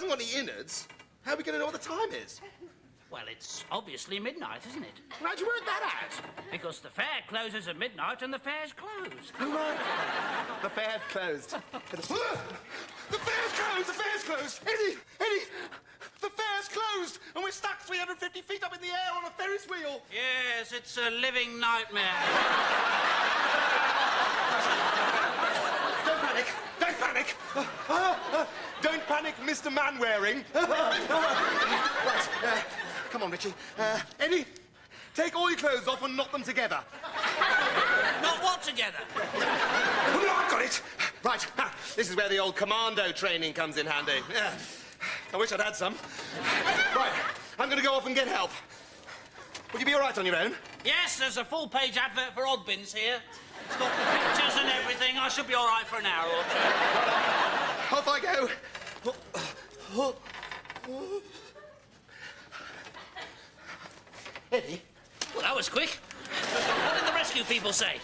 hasn't got any innards, how are we going to know what the time is? Well, it's obviously midnight, isn't it? How'd you work that out? Because the fair closes at midnight and the fair's closed. Oh, right. The fair's closed. The fair's closed! The fair's closed! Eddie! The fair's closed! And we're stuck 350 feet up in the air on a Ferris wheel! Yes, it's a living nightmare. Don't panic! Don't panic! Don't panic, Mr. Man-wearing. Right, come on, Richie. Eddie, take all your clothes off and knot them together. Not what together? Oh, no, I've got it. Right, this is where the old commando training comes in handy. I wish I'd had some. Right, I'm going to go off and get help. Will you be all right on your own? Yes, there's a full-page advert for Oddbins here. It's got pictures and everything. I should be all right for an hour or two. Off I go. Eddie? Well, that was quick. What did the rescue people say?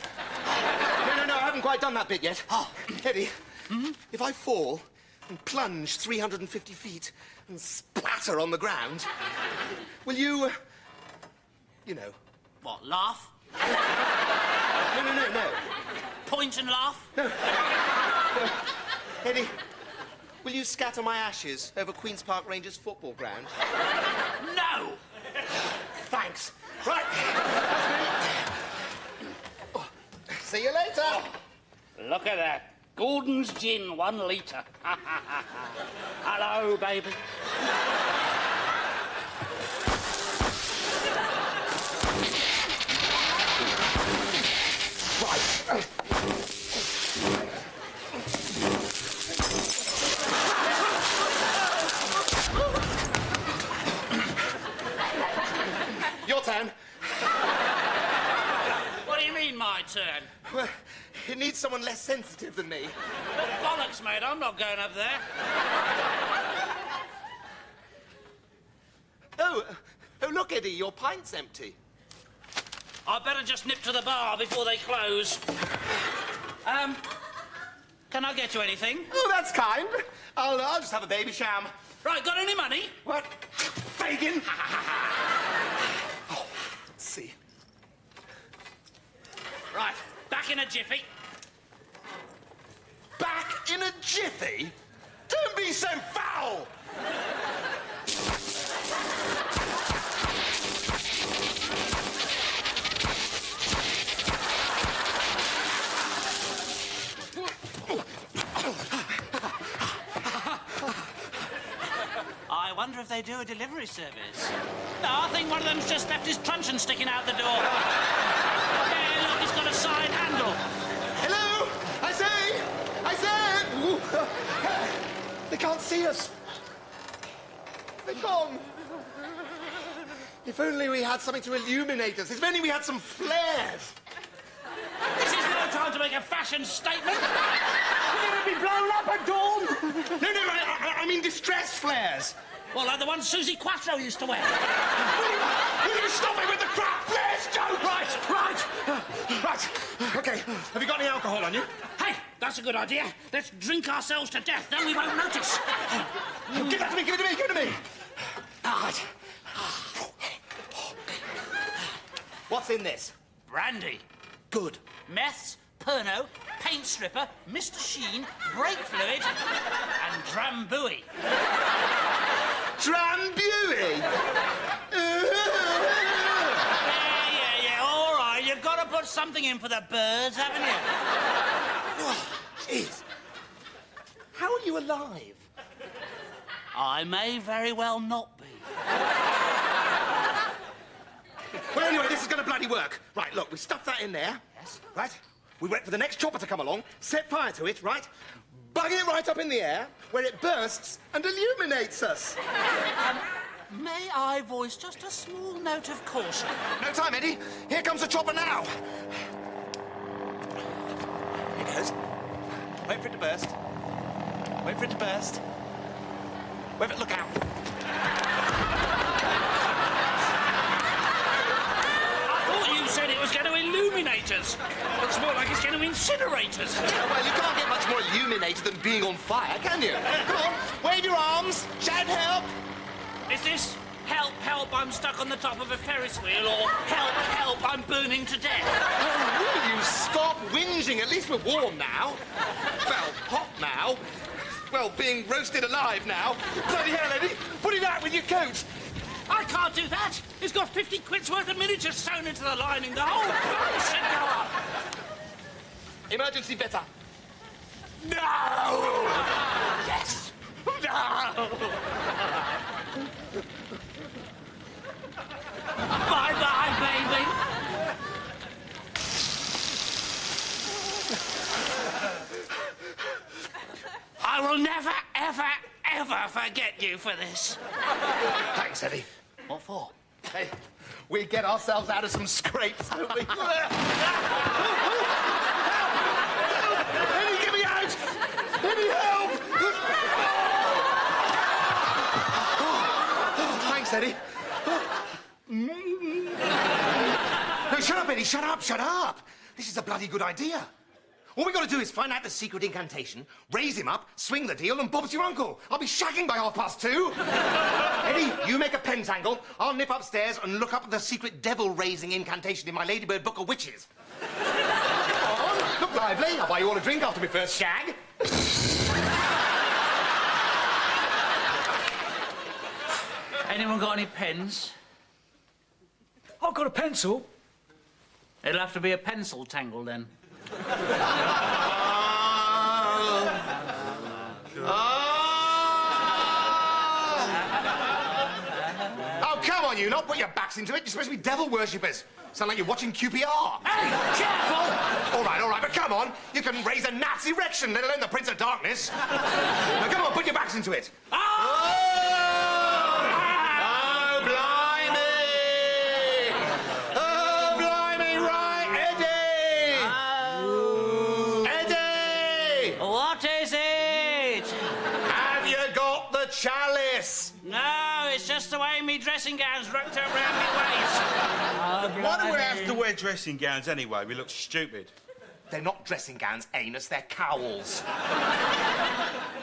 No, I haven't quite done that bit yet. Oh, Eddie, if I fall and plunge 350 feet and splatter on the ground, will you... you know... What, laugh? No. Point and laugh? No. Eddie, will you scatter my ashes over Queen's Park Rangers football ground? No! Thanks. Right. Oh, see you later. Oh, look at that. Gordon's gin, 1 litre. Hello, baby. Right. Your turn. What do you mean, my turn? Well, it needs someone less sensitive than me. Bollocks, mate. I'm not going up there. Oh, look, Eddie, your pint's empty. I'd better just nip to the bar before they close. Can I get you anything? Oh, that's kind. I'll just have a baby sham. Right, got any money? What? Fagin? Oh, let's see. Right, back in a jiffy. Back in a jiffy? Don't be so foul! I wonder if they do a delivery service. No, I think one of them's just left his truncheon sticking out the door. Yeah, look, it's got a side handle. Hello? I say! Ooh. They can't see us. They're gone. If only we had something to illuminate us. If only we had some flares. This is no time to make a fashion statement. We're going to be blown up at dawn. No, I mean distress flares. Well, like the ones Susie Quattro used to wear. Will you stop it with the crap flares, Joe? Right. Okay, have you got any alcohol on you? Hey, that's a good idea. Let's drink ourselves to death, then we won't notice. Give that to me, give it to me. Right. What's in this? Brandy. Good. Meths, Pernod, paint stripper, Mr. Sheen, brake fluid, and Drambuie. Drambuie? Yeah, all right. You've got to put something in for the birds, haven't you? Oh, jeez. How are you alive? I may very well not be. Well, anyway, this is going to bloody work. Right, look, we stuff that in there. Yes. Right? We wait for the next chopper to come along, set fire to it, right? Bug it right up in the air, where it bursts and illuminates us. May I voice just a small note of caution? No time, Eddie. Here comes the chopper now. Here it goes. Wait for it to burst. Wait for it to burst. Wait for it, look out. You said it was going to illuminate us. Looks more like it's going to incinerate us. Yeah, well, you can't get much more illuminated than being on fire, can you? Come on, wave your arms, shout Is this help, help, I'm stuck on the top of a Ferris wheel, or help, help, I'm burning to death? Oh, will you stop whinging? At least we're warm now. Well, hot now. Well, being roasted alive now. Bloody hell, Eddie. Put it out with your coat. I can't do that. It's got 50 quid's worth of miniatures sewn into the lining. The whole price should go up. Emergency better. No! Yes! No! Bye-bye, baby. I will never, ever, ever forget you for this. Thanks, Eddie. What for? Hey, we get ourselves out of some scrapes, don't we? Help! Eddie, get me out! Eddie, help! Thanks, Eddie. No, shut up, Eddie. Shut up, shut up. This is a bloody good idea. All we got to do is find out the secret incantation, raise him up, swing the deal, and Bob's your uncle. I'll be shagging by 2:30. Eddie, you make a pentangle. I'll nip upstairs and look up the secret devil-raising incantation in my Ladybird Book of Witches. Come on, look lively. I'll buy you all a drink after my first shag. Anyone got any pens? I've got a pencil. It'll have to be a pencil tangle, then. Oh, come on, you lot. Put your backs into it. You're supposed to be devil worshippers. Sound like you're watching QPR. Hey, careful! All right, but come on. You can raise a Nazi erection, let alone the Prince of Darkness. Now, come on, put your backs into it. Oh! Oh, blimey! Oh, blimey, right, Eddie! Eddie! What is it? Have you got the chalice? No, it's just the way me dressing gown's wrapped up round my waist. Why do we have to wear dressing gowns anyway? We look stupid. They're not dressing gowns, Anus, they're cowls.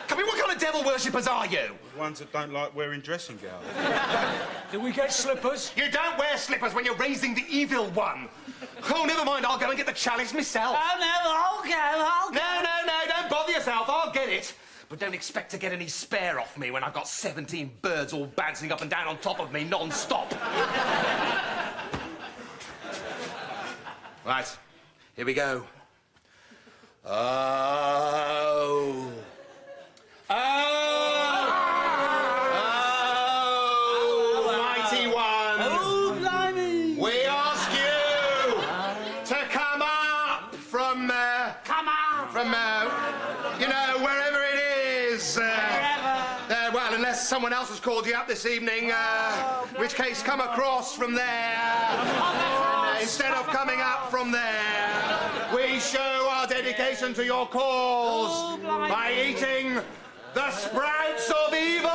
Come on, what kind of devil worshippers are you? Ones that don't like wearing dressing gowns. Do we get slippers? You don't wear slippers when you're raising the evil one. Oh, never mind, I'll go and get the chalice myself. Oh, no, I'll go. No, don't bother yourself, I'll get it. But don't expect to get any spare off me when I've got 17 birds all bouncing up and down on top of me non-stop. Right, here we go. Oh. Mighty one. Oh, blimey. We ask you to come up from, Come on. wherever it is. Wherever. Well, unless someone else has called you up this evening, in which case come across from there. Instead of coming up from there, we show our dedication to your cause by eating the sprouts of evil.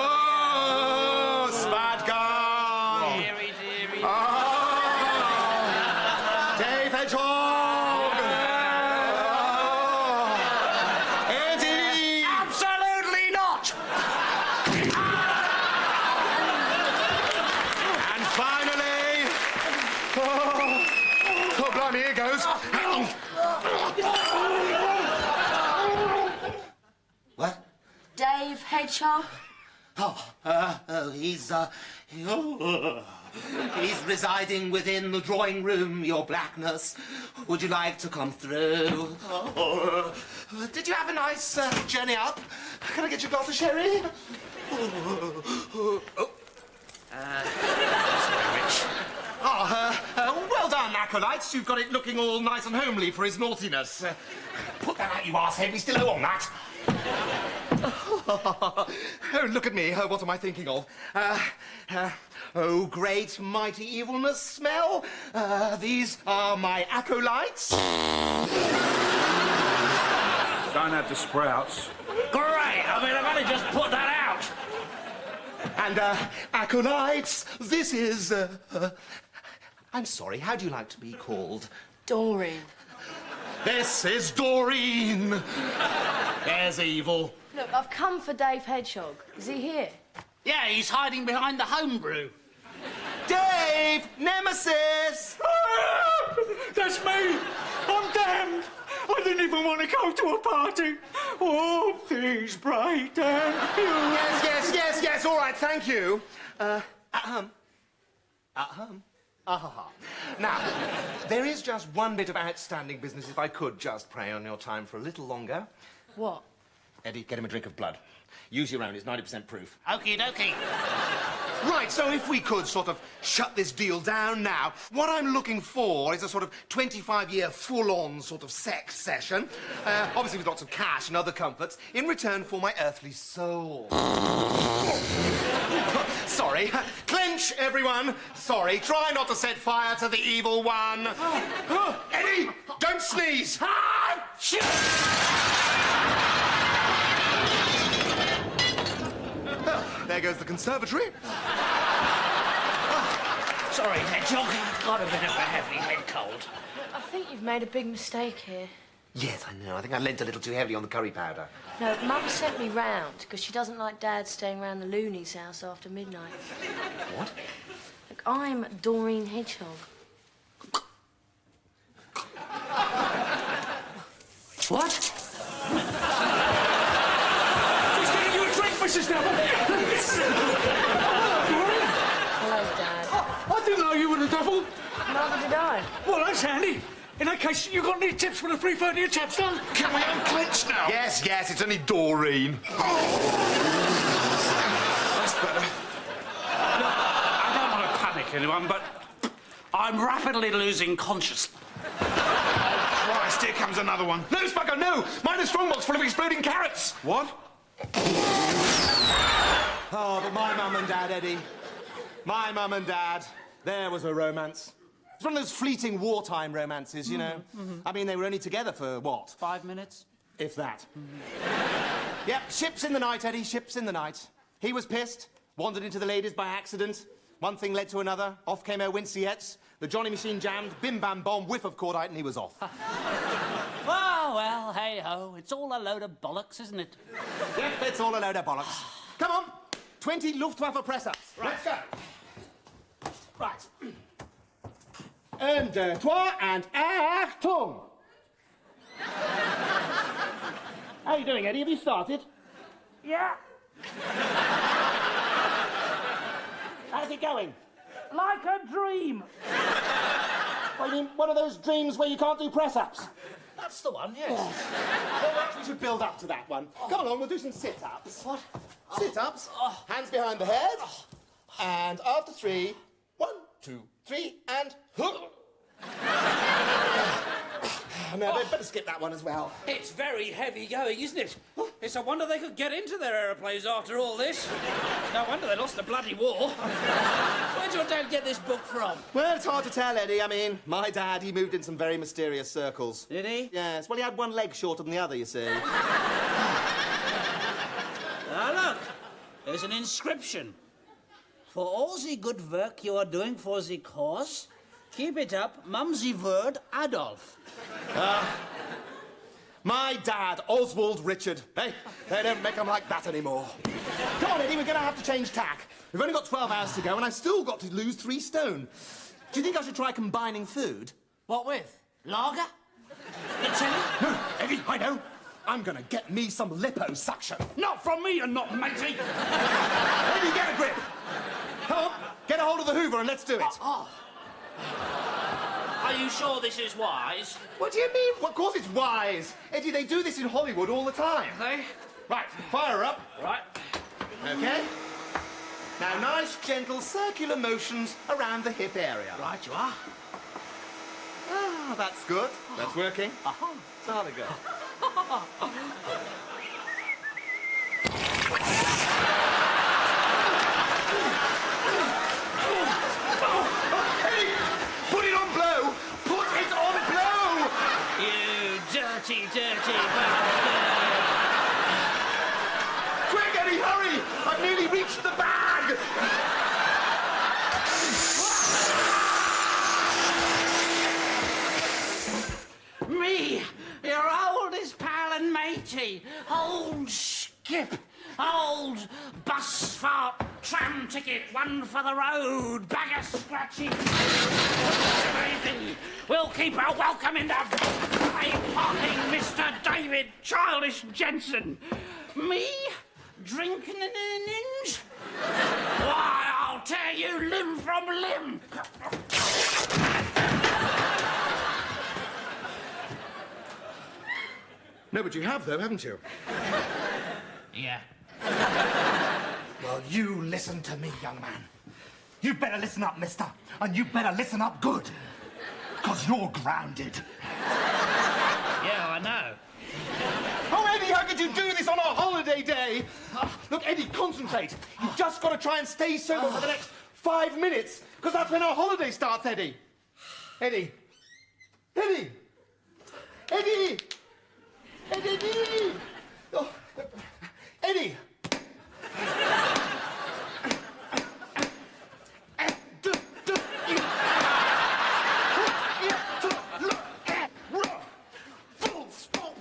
Oh, Spadgar. Deary, deary. Dave Hedgehog. Eddie. Absolutely not. And finally, oh, blimey, here goes. What? Dave Hedgehog. He's residing within the drawing room, your blackness. Would you like to come through? Did you have a nice journey up? Can I get you a glass of sherry? Well done, acolytes. You've got it looking all nice and homely for his naughtiness. Put that out, you arsehead. We still owe on that. Oh, look at me. What am I thinking of? Oh, great mighty evilness smell. These are my acolytes. Don't have the sprouts. Great. I mean, I've only just put that out. And, acolytes, this is, I'm sorry, how do you like to be called? Doreen. This is Doreen. There's evil. Look, I've come for Dave Hedgehog. Is he here? Yeah, he's hiding behind the homebrew. Dave! Nemesis! That's me! I'm damned! I didn't even want to go to a party. Oh, please, Bray, damn you. Yes, all right, thank you. Now, there is just one bit of outstanding business, if I could just prey on your time for a little longer. What? Eddie, get him a drink of blood. Use your own, it's 90% proof. Okie dokie. Right, so if we could sort of shut this deal down now, what I'm looking for is a sort of 25-year full-on sort of sex session, obviously with lots of cash and other comforts, in return for my earthly soul. Sorry. Clench, everyone. Sorry. Try not to set fire to the evil one. Eddie, don't sneeze. There goes the conservatory. Sorry, Hedgehog. I've got a bit of a heavy head cold. I think you've made a big mistake here. Yes, I know. I think I lent a little too heavily on the curry powder. No, Mum sent me round because she doesn't like Dad staying around the Loonies' house after midnight. What? Look, I'm Doreen Hedgehog. What? Just getting you a drink, Mrs. Neville. Hello, Dad. I didn't know you were the devil. Neither did I. Well, that's handy. In that case, you got any tips for the 3:30 at Chapstone? Can we unclench now? Yes, it's only Doreen. That's better. I don't want to panic anyone, but I'm rapidly losing consciousness. Christ, here comes another one. No, Spuggo, no! Mine is strongbox full of exploding carrots! What? Oh, but my mum and dad, Eddie. My mum and dad. There was a romance. It's one of those fleeting wartime romances, you know. I mean, they were only together for, what? 5 minutes? If that. Yep, ships in the night, Eddie, ships in the night. He was pissed, wandered into the ladies by accident. One thing led to another. Off came her Winciettes. The Johnny machine jammed, bim-bam-bomb, whiff of cordite, and he was off. Oh, well, hey-ho. It's all a load of bollocks, isn't it? Yep, it's all a load of bollocks. Come on, 20 Luftwaffe press-ups. Right. Let's go. Right. Un, deux, trois, and Achtung! How are you doing, Eddie? Have you started? Yeah, How's it going? like a dream. Well, you mean one of those dreams where you can't do press-ups? That's the one, yes. Well, perhaps we should build up to that one. Come along, we'll do some sit-ups. What? Sit-ups, hands behind the head, and after 3, 1, 2, 3, and hook. No, they'd better skip that one as well. It's very heavy going, isn't it? It's a wonder they could get into their aeroplanes after all this. No wonder they lost the bloody war. Where'd your dad get this book from? Well, it's hard to tell, Eddie. I mean, my dad, he moved in some very mysterious circles. Did he? Yes, well, he had one leg shorter than the other, you see. Ah, look. There's an inscription. For all the good work you are doing for the cause, keep it up, Mumsy Word Adolf. My dad, Oswald Richard. Hey, they don't make them like that anymore. Come on, Eddie, we're going to have to change tack. We've only got 12 hours to go, and I've still got to lose 3 stone. Do you think I should try combining food? What with? Lager? The telly? No, Eddie, I know. I'm going to get me some liposuction. Not from me and not matey. Eddie, get a grip. Come on, get a hold of the Hoover and let's do it. Are you sure this is wise? What do you mean? Well, of course it's wise. Eddie, they do this in Hollywood all the time. Hey? Right, fire up. Right. Okay. Now, nice, gentle, circular motions around the hip area. Right, you are. Ah, that's good. That's working. So how to go? Hey, put it on blow. Put it on blow. You dirty, dirty bastard. Quick, Eddie, hurry. I've nearly reached the bag. Me, Richie. Old Skip. Old Busfart tram ticket, one for the road, bag of scratches. We'll keep her welcome in the parking, Mr. David Childish Jensen. Me? Drinking an innings? Why, I'll tear you limb from limb. No, but you have, though, haven't you? Yeah. Well, you listen to me, young man. You better listen up, mister. And you better listen up good. Because you're grounded. Yeah, I know. Oh, Eddie, how could you do this on a holiday day? Look, Eddie, concentrate. You've just got to try and stay sober for the next 5 minutes, because that's when our holiday starts, Eddie. Eddie. Eddie. Eddie. Eddie. Oh, Eddie. Full stop.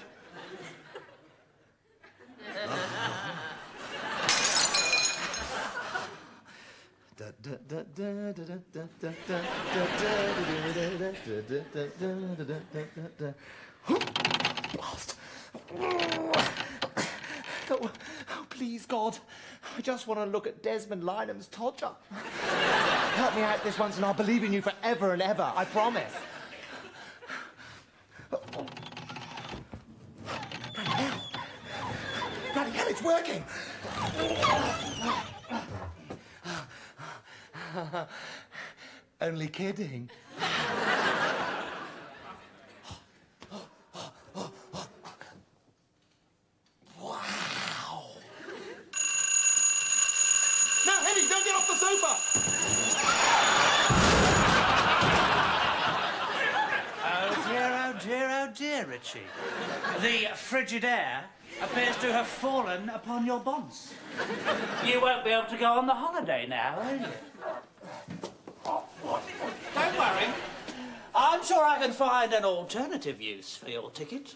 Blast. Oh, please, God. I just want to look at Desmond Lynam's Todger. Help me out this once and I'll believe in you forever and ever, I promise. Bloody hell, it's working! Only kidding. Wow! No, Eddie, don't get off the sofa! Oh dear, Richie. The frigid air appears to have fallen upon your bonds. You won't be able to go on the holiday now, will you? Don't worry. I'm sure I can find an alternative use for your ticket.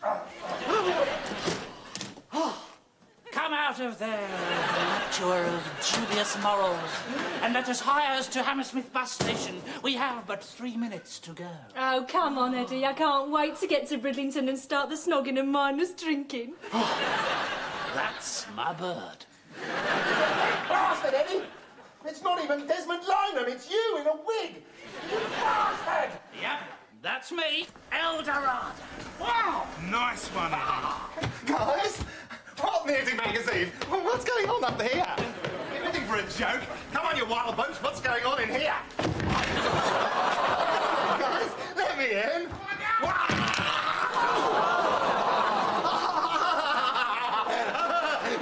Come out of there, lecturer of dubious morals, and let us hie us to Hammersmith bus station. We have but 3 minutes to go. Oh, come on, Eddie. I can't wait to get to Bridlington and start the snogging and mindless drinking. That's my bird. Bastard, Eddie! It's not even Desmond Lynam, it's you in a wig! You bastard! Yep, that's me, Eldorado. Wow! Nice one, Eddie. Guys, what music magazine? What's going on up here? You're looking for a joke? Come on, you wild bunch. What's going on in here? Guys, let me in.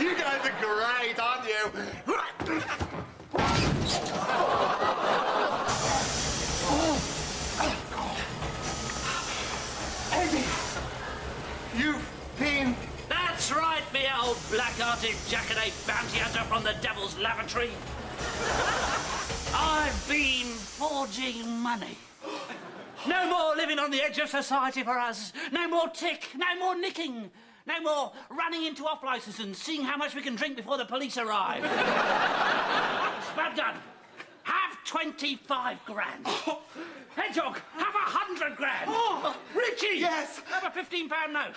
You guys are great, aren't you? Eddie, you've been... That's right, me old black-hearted jackanapes bounty hunter from the Devil's Lavatory. I've been forging money. No more living on the edge of society for us. No more tick, no more nicking. No more running into off-licence and seeing how much we can drink before the police arrive. Spud gun, have 25 grand. Hedgehog, have 100 grand. Oh, Richie, yes. have a £15 note.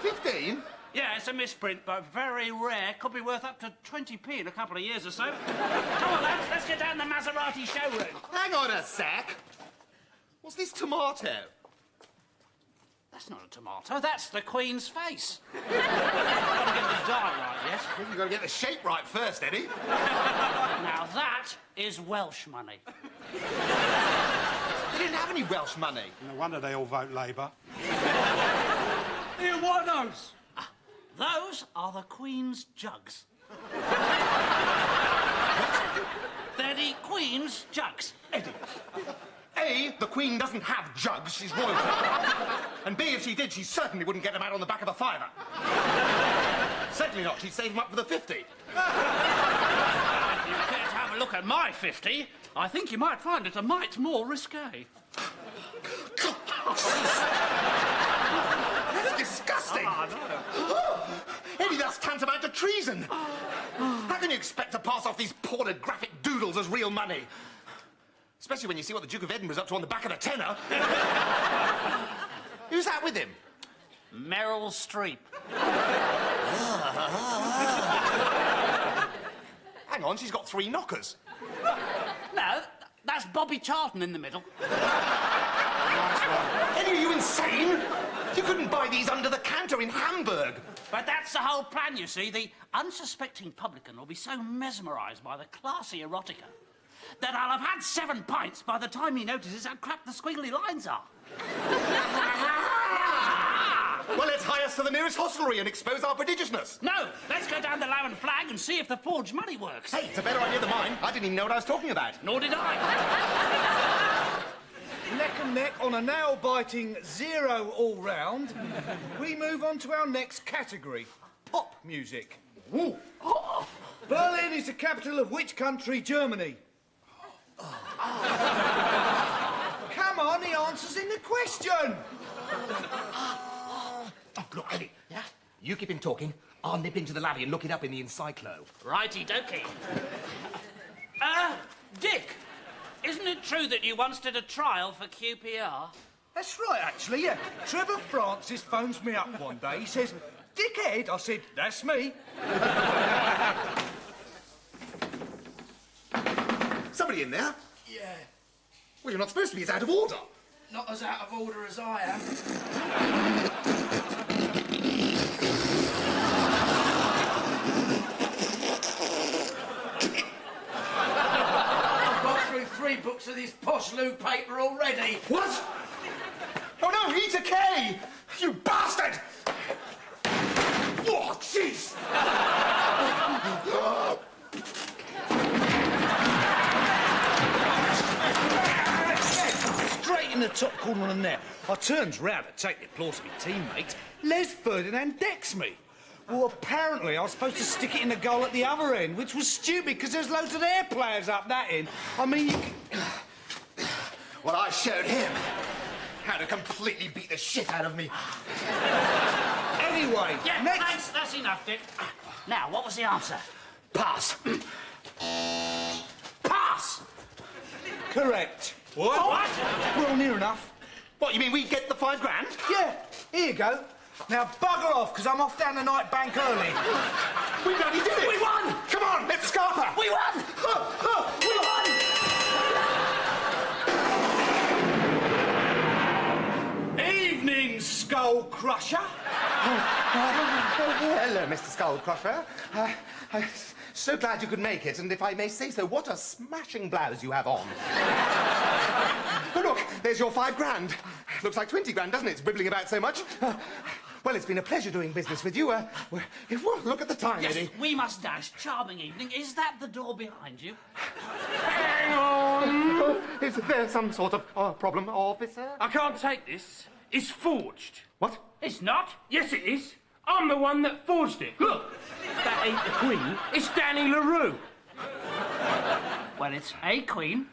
15? Yeah, it's a misprint, but very rare. Could be worth up to 20p in a couple of years or so. Come on, lads, let's get down the Maserati showroom. Hang on a sec. What's this tomato? That's not a tomato, that's the Queen's face. Gotta get the dye right, yes? You've got to get the shape right first, Eddie. Now that is Welsh money. They didn't have any Welsh money. No wonder they all vote Labour. Here, what are those? Those are the Queen's jugs. They're the Queen's jugs. Eddie. A, the Queen doesn't have jugs, she's royalty. And B, if she did, she certainly wouldn't get them out on the back of a fiver. Certainly not, she'd save them up for the 50. If you care to have a look at my 50, I think you might find it a mite more risque. disgusting! Eddie, that's tantamount to treason. How can you expect to pass off these pornographic doodles as real money? Especially when you see what the Duke of Edinburgh's up to on the back of the tenner. Who's that with him? Meryl Streep. Hang on, she's got 3 knockers. No, that's Bobby Charlton in the middle. Eddie, are you insane? You couldn't buy these under the counter in Hamburg. But that's the whole plan, you see. The unsuspecting publican will be so mesmerised by the classy erotica that I'll have had 7 pints by the time he notices how crap the squiggly lines are. Well, let's hie us to the nearest hostelry and expose our prodigiousness. No, let's go down the Lowen Flag and see if the forged money works. Hey, it's a better idea than mine. I didn't even know what I was talking about. Nor did I. Neck and neck on a nail-biting 0 all round, we move on to our next category, pop music. Ooh. Berlin is the capital of which country? Germany. Come on, the answer's in the question. Oh, look, Eddie, yeah? You keep him talking. I'll nip into the lavvy and look it up in the encyclo. Righty-dokey. Dick, isn't it true that you once did a trial for QPR? That's right, actually, yeah. Trevor Francis phones me up one day. He says, "Dickhead." I said, "That's me." Somebody in there? Yeah, Well, you're not supposed to be. It's out of order. not as out of order as I am. I've got through 3 books of this posh loo paper already. What? Oh, no, Rita Kay! You bastard! Oh, jeez! Straight in the top corner on there. I turns round to take the applause of my teammates. Les Ferdinand decks me. Well, apparently I was supposed to stick it in the goal at the other end, which was stupid because there's loads of their players up that end. I mean, you can... Well, I showed him how to completely beat the shit out of me. Anyway, Yeah, next... thanks. That's enough, Dick. Now, what was the answer? Pass. Pass! Correct. What? What? Well, near enough. What, you mean we get the £5,000? Yeah, here you go. Now bugger off, because I'm off down the night bank early. We bloody did it! We won! Come on, let's scarper! We won! We won! Evening, Skull Crusher. Hello, Mr. Skullcrusher. I'm so glad you could make it, and if I may say so, what a smashing blouse you have on. Oh, look, there's your £5,000. Looks like 20 grand, doesn't it? It's wibbling about so much. Well, it's been a pleasure doing business with you. Look at the time, Yes, Eddie. we must dash. Charming evening. Is that the door behind you? Hang on. Is there some sort of problem, officer? I can't take this. It's forged. What? It's not. Yes, it is. I'm the one that forged it. Look, that ain't the Queen. It's Danny LaRue. Well, it's a queen.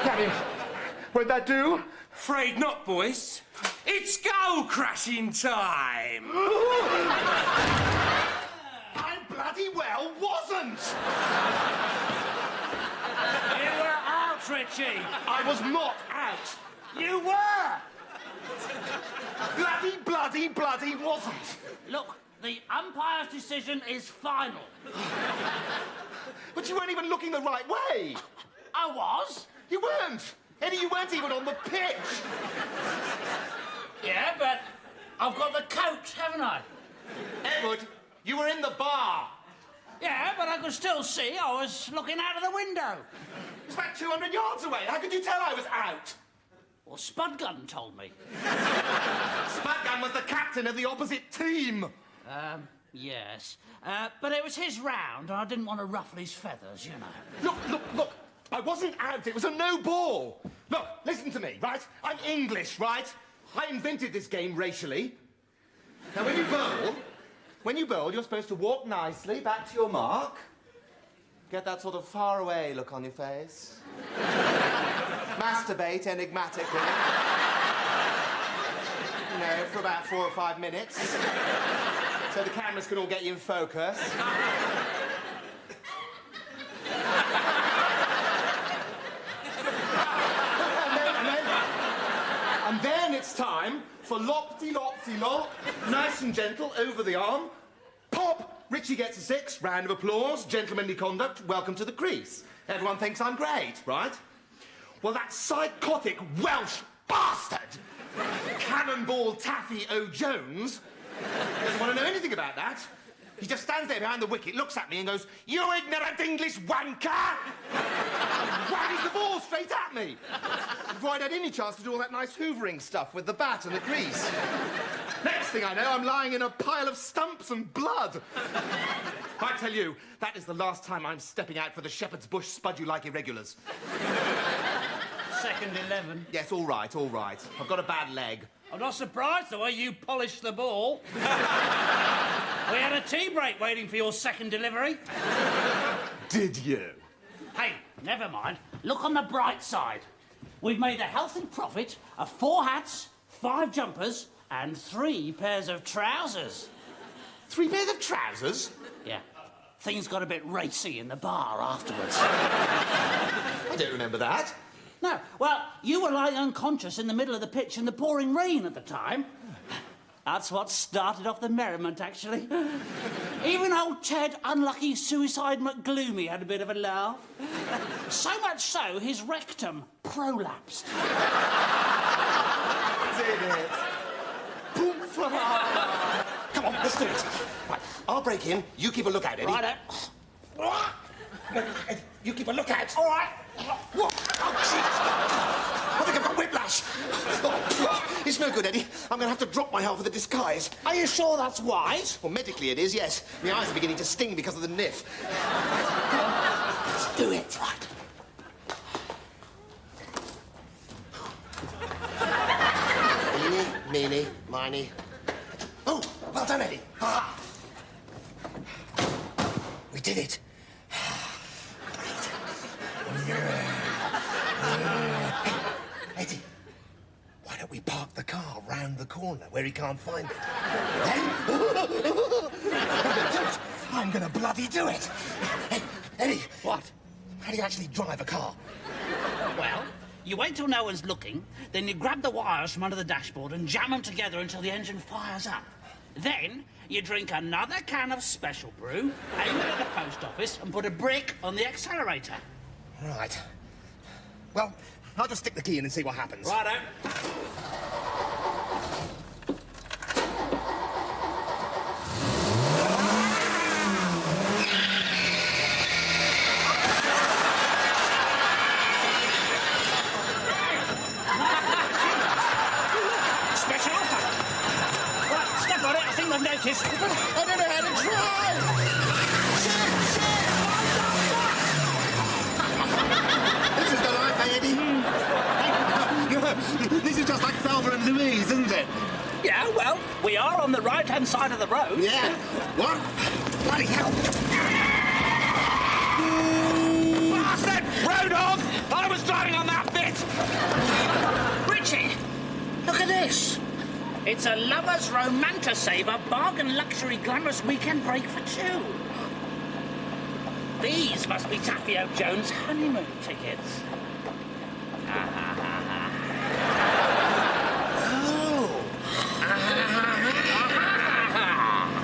Danny, won't that do? Afraid not, boys. It's goal crashing time. I bloody well wasn't! You were out, Richie. I was not out. You were. Bloody wasn't. Look, the umpire's decision is final. But you weren't even looking the right way. I was. You weren't. Eddie, you weren't even on the pitch. Yeah, but I've got the coat, haven't I? Edward, you were in the bar. Yeah, but I could still see I was looking out of the window. It's about 200 yards away. How could you tell I was out? Well, Spudgun told me. Spatgan was the captain of the opposite team. Yes. But it was his round, and I didn't want to ruffle his feathers, you know. Look. I wasn't out. It was a no ball. Look, listen to me, right? I'm English, right? I invented this game racially. Now, when you bowl, you're supposed to walk nicely back to your mark. Get that sort of faraway look on your face. Masturbate enigmatically. You know, for about 4 or 5 minutes. So the cameras can all get you in focus. And then it's time for lop-de-lop-de-lop. Nice and gentle, over the arm. Pop! Richie gets a 6. Round of applause. Gentlemanly conduct. Welcome to the crease. Everyone thinks I'm great, right? Well, that psychotic Welsh bastard, Cannonball Taffy O'Jones, doesn't want to know anything about that. He just stands there behind the wicket, looks at me and goes, "You ignorant English wanker!" Waggies the ball straight at me. Before I'd had any chance to do all that nice hoovering stuff with the bat and the crease. Next thing I know, I'm lying in a pile of stumps and blood. I tell you, that is the last time I'm stepping out for the Shepherd's Bush Spud You Like Irregulars. Second 11. Yes, all right, all right. I've got a bad leg. I'm not surprised the way you polished the ball. We had a tea break waiting for your second delivery. Did you? Hey, never mind. Look on the bright side. We've made a healthy profit of 4 hats, 5 jumpers, and 3 pairs of trousers. 3 pairs of trousers? Yeah. Things got a bit racy in the bar afterwards. I don't remember that. No, well, you were lying unconscious in the middle of the pitch in the pouring rain at the time. That's what started off the merriment, actually. Even old Ted Unlucky Suicide McGloomy had a bit of a laugh. So much so, his rectum prolapsed. Did it? Come on, let's do it. Right, I'll break in. You keep a lookout, Eddie. Righto. Eddie, you keep a lookout. All right. What? Oh, jeez. I think I've got whiplash. Oh, it's no good, Eddie. I'm going to have to drop my half of the disguise. Are you sure that's wise? Well, medically it is, yes. My eyes are beginning to sting because of the niff. Let's do it. Right. Eeny, meeny, miny. Oh, well done, Eddie. Ah. We did it. Hey, Eddie, why don't we park the car round the corner where he can't find it? I'm gonna bloody do it. Hey, Eddie. What? How do you actually drive a car? Well, you wait till no one's looking, then you grab the wires from under the dashboard and jam them together until the engine fires up. Then you drink another can of special brew, aim it at the post office and put a brick on the accelerator. Right. Well, I'll just stick the key in and see what happens. Righto. Special offer. Right, step on it. I think I've noticed. I don't know how to drive! This is the life, Eddie. This is just like Thelma and Louise, isn't it? Yeah, well, we are on the right-hand side of the road. Yeah. What? Bloody hell. Bastard! Road dog! I was driving on that bit! Richie, look at this. It's a lover's romantisaver bargain luxury glamorous weekend break for 2. These must be Taffy O'Jones' honeymoon tickets.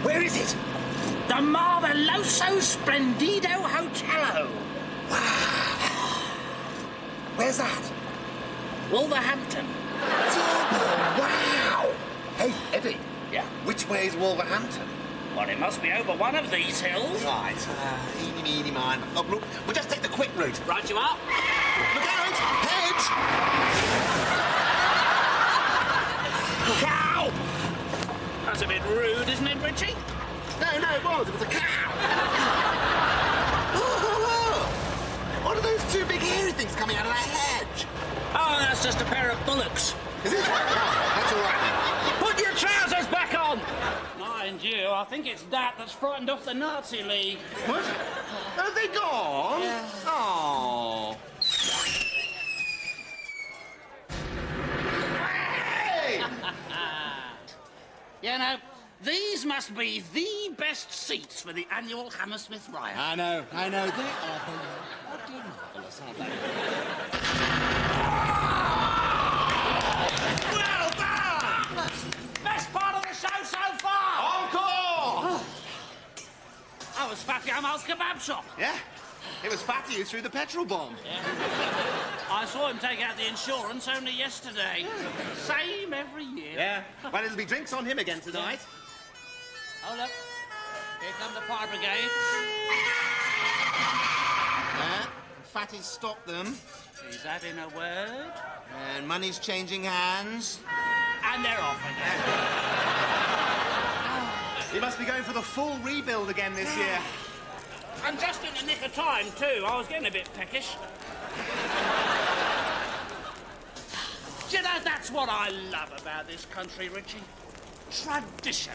Where is it? The Marveloso Splendido Hotello. Where's that? Wolverhampton. Wow! Hey, Eddie. Yeah. Which way is Wolverhampton? Well, it must be over one of these hills. Right. Eeny, meeny, mine. Oh, look, we'll just take the quick route. Right you are. Look out! Hedge! Cow! That's a bit rude, isn't it, Richie? No, it was. It was a cow. What are those 2 big hairy things coming out of that hedge? Oh, that's just a pair of bullocks. Is it? Oh, that's all right then. Put your trousers back on! Mind you, I think it's that that's frightened off the Nazi League. What? Are they gone? Yeah. Oh. Hey! Yeah, now, these must be the best seats for the annual Hammersmith Riot. I know. They are bloody marvellous, aren't they? Well done! Best part of the show so far! Encore! That was Fatty Amal's kebab shop. Yeah, it was Fatty who threw the petrol bomb. I saw him take out the insurance only yesterday. Same every year. Yeah, well, it'll be drinks on him again tonight. Oh, look. Here come the fire brigade. Fatty's stopped them, He's adding a word. and money's changing hands. And they're off again. He must be going for the full rebuild again this year. And just in the nick of time, too. I was getting a bit peckish. Do you know, that's what I love about this country, Richie. Tradition.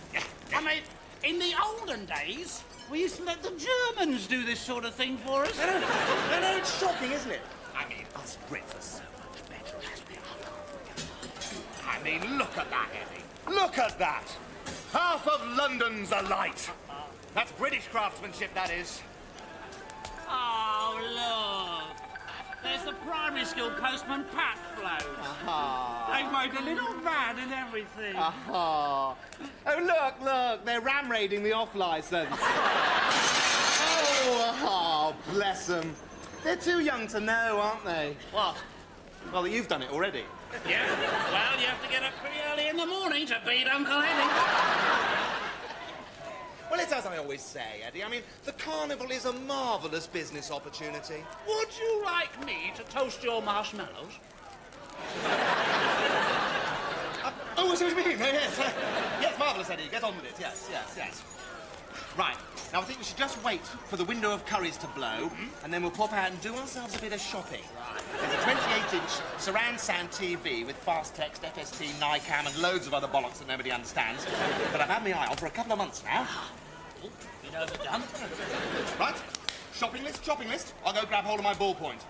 I mean, in the olden days, we used to let the Germans do this sort of thing for us. It's shocking, isn't it? I mean, us Brits are so much better, as we are. I mean, look at that, Eddie. Look at that. Half of London's alight. That's British craftsmanship, that is. Oh, look. There's the primary school postman Pat float. They've made a little van and everything. Oh, look, they're ram raiding the off-licence. oh, bless them. They're too young to know, aren't they? What? Well, you've done it already. Yeah? Well, you have to get up pretty early in the morning to beat Uncle Eddie. Well, it's as I always say, Eddie. I mean, the Carnival is a marvellous business opportunity. Would you like me to toast your marshmallows? Oh, I see what you mean. Yes, yes, marvellous, Eddie. Get on with it. Yes. Right. Now, I think we should just wait for the window of curries to blow, and then we'll pop out and do ourselves a bit of shopping. Right. There's a 28-inch surround sound TV with fast text, FST, NICAM, and loads of other bollocks that nobody understands. But I've had my eye on for a couple of months now. Bit overdone. Right. Shopping list. I'll go grab hold of my ballpoint.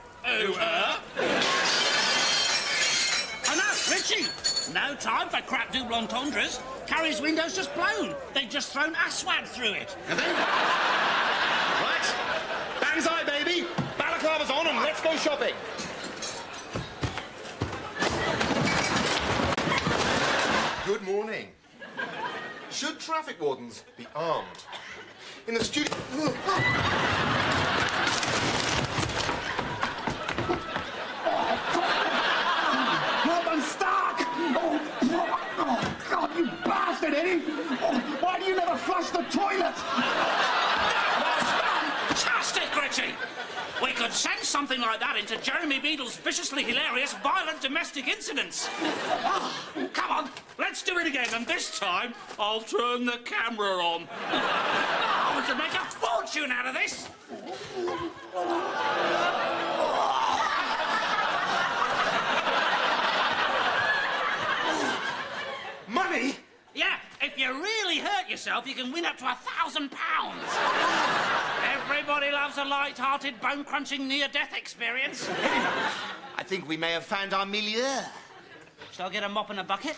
Oh, no, Richie! No time for crap double entendres. Carrie's window's just blown. They've just thrown aswad through it. Have they? Right. Banzai, baby. Balaclava's on and let's go shopping. Good morning. Should traffic wardens be armed? In the studio... I'm stuck! Oh, God, you bastard, Eddie! Oh, why do you never flush the toilet? Fantastic, Richie! We could send something like that into Jeremy Beadle's viciously hilarious violent domestic incidents. Oh, come on, let's do it again, and this time I'll turn the camera on. Oh, we could make a fortune out of this. Money? Yeah, if you really hurt yourself, you can win up to £1,000. Everybody loves a light-hearted, bone-crunching, near-death experience. I think we may have found our milieu. Shall I get a mop and a bucket?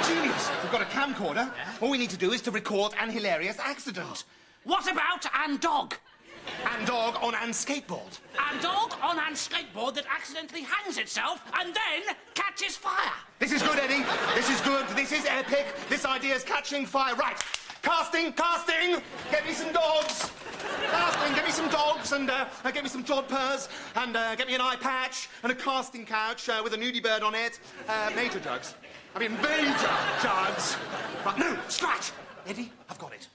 Genius! We've got a camcorder. Yeah? All we need to do is to record an hilarious accident. What about Ann Dog? Ann Dog on Ann skateboard. Ann Dog on Ann skateboard that accidentally hangs itself and then catches fire. This is good, Eddie. This is good. This is epic. This idea is catching fire. Right. Casting! Get me some dogs! Casting, get me some dogs and get me some jodhpurs and get me an eye patch and a casting couch with a nudie bird on it. Major jugs. Major jugs. Right, no, scratch! Eddie, I've got it.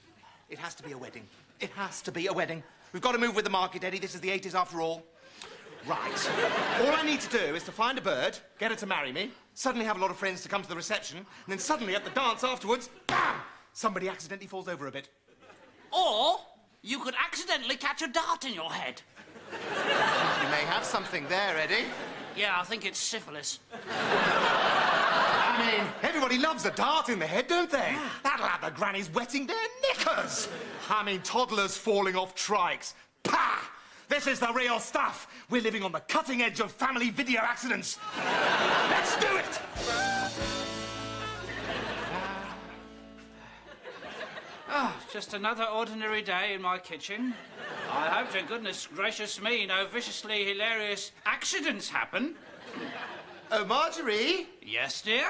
It has to be a wedding. It has to be a wedding. We've got to move with the market, Eddie. This is the 80s after all. Right. All I need to do is to find a bird, get her to marry me, suddenly have a lot of friends to come to the reception, and then suddenly at the dance afterwards, bam! Somebody accidentally falls over a bit. Or you could accidentally catch a dart in your head. You may have something there, Eddie. Yeah, I think it's syphilis. I mean, everybody loves a dart in the head, don't they? Yeah. That'll have the grannies wetting their knickers. I mean, toddlers falling off trikes. Pah! This is the real stuff. We're living on the cutting edge of family video accidents. Let's do it! just another ordinary day in my kitchen. I hope to goodness gracious me no viciously hilarious accidents happen. Oh, Marjorie? Yes, dear?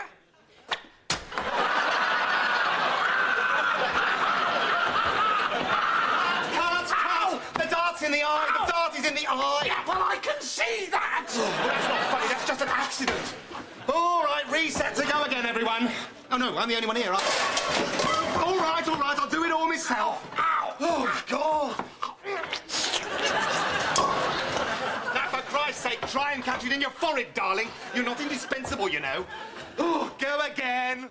The dart's in the eye! The dart is in the eye! Yeah, well, I can see that! Well, that's not funny, that's just an accident. All right, reset to go again, everyone. Oh, no, I'm the only one here. All right, I'll do it all myself. Ow! Oh, God! Now, for Christ's sake, try and catch it in your forehead, darling. You're not indispensable, you know. Oh, go again.